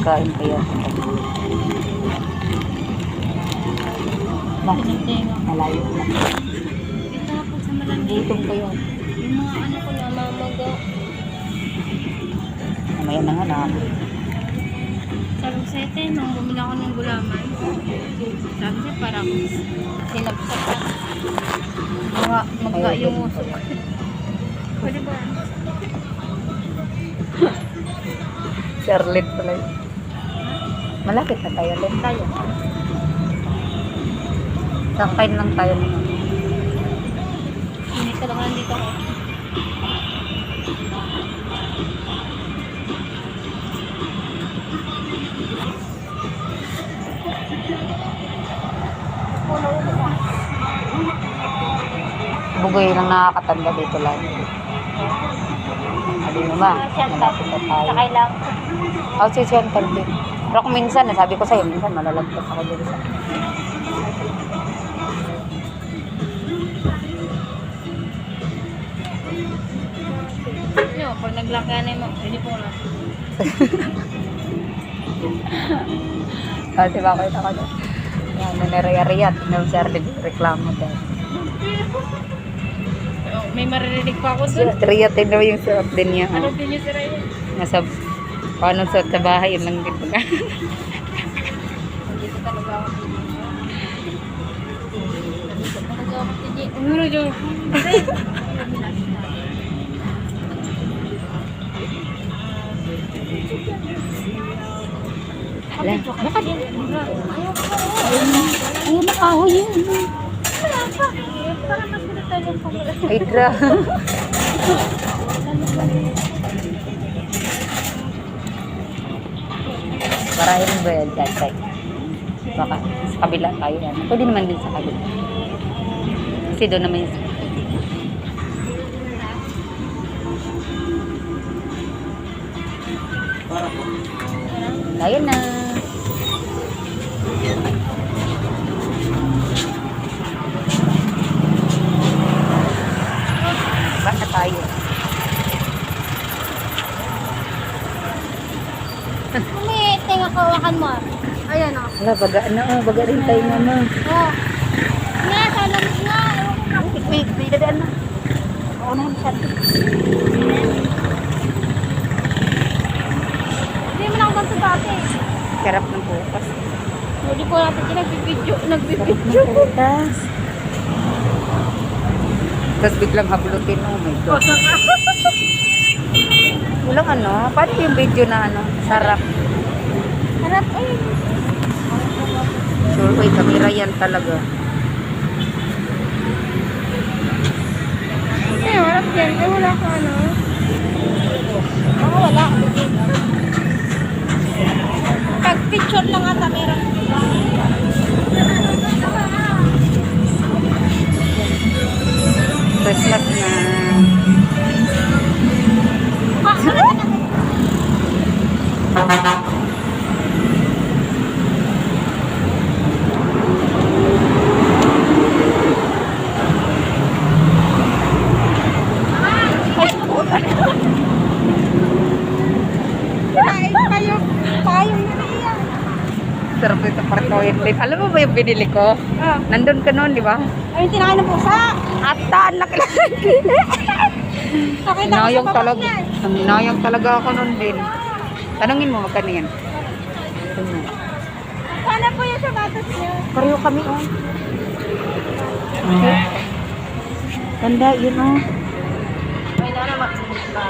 pagkain kaya. Malayo na. Ito ako sa malandi. Dito ko yun. Yung mga ano ko na mamaga. Mamaya na nga na. Sa Rosete, nung bumili ako ng gulaman, sabi siya parang sinapsap na. Magka yung uso. Pwede ba? Charlotte pala yun. Malapit na tayo. Let tayo. Sakain lang tayo nito. Hindi ka lang nandito ako. Bugoy lang nakakatanda dito lang. Sabi mo ba? Malapit na tayo. Sakay lang. Oh, si Chantal din. Pero kung minsan, sabi ko sa'yo, minsan malalagpas ako dito sa... Yo, pag naglakayan mo, hindi po na. Kasi bakit ako dyan? Yan, nangyari-riyat. Charlotte, reklamo dyan. May maririnig pa ako dun. Riyat din daw yung suot din niya. Ano din yung sira yun? Nasa, paano suot sa bahay, yun lang din. Dito talaga ako. Dito talaga ako. Umuro dyan. Wala. Baka din. Ayaw ko. Ayun, nakahoy yun. Wala pa. Para mas pinagtalong pa. Hydra. Marahin ba yan dyan? Baka sa kabila tayo yan. Pwede naman din sa kabila. Kasi doon naman yung... Tayo na. Baka tayo. Kumi, tenga kawakan mo. Ayan o. Wala, baga rin tayo mama. Oh. Nga, salam nga. May dadaan na. Oo na yung shot. Hindi mo na ako ganito dati. Sarap ng bukas. Hindi ko natin nagbibidyo. Bukas. Tapos biglang hablutin. Oh my God. Walang ano. Paano yung video na ano? Sarap. Harap eh. Sure, wait. Kamera yan talaga. Eh, harap yan. Eh, wala ka ano. Ako wala. Pag picture lang ata meron. Christmas na. Payong na yan. Sarap ito parkoyin din. Alam mo ba yung binili ko? Ah. Nandun ka noon, di ba? Ay, yung tinakain ng pusa. Atan, laki-laki. Nakita ko sa Ninayang baba talaga. niya. Ninayang talaga ako noon din. Tanungin mo, magkano yan? Ito na. Sana po yung sapatos niyo. Pareho kami, oh. Ganda, yun, oh. May naramak sa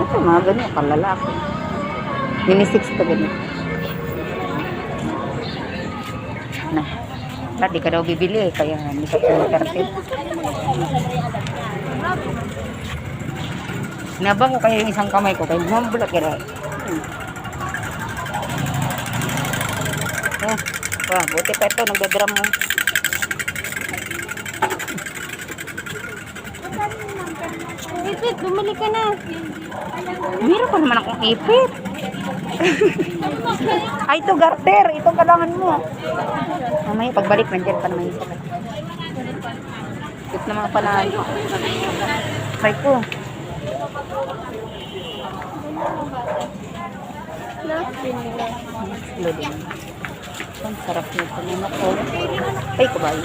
Ito, mga ganyan, kalalaki. Mini 6 to ganyan. Na. Ba't di ka daw bibili, kaya hindi ka pumakartin. Nabang ko kaya yung isang kamay ko, kaya bumabulak kaya. Oh, wah, buti pa ito, nagdadram mo. Ipit, bumalik ka na. Meron pa naman akong ipit. Ay, ito garter. Ito kailangan mo. Mamaya, pagbalik, nandiyan pa naman isa. Ito na mga panahal. Try ko. Loading. Ang sarap nito. Ano ko? Ay, kabayo.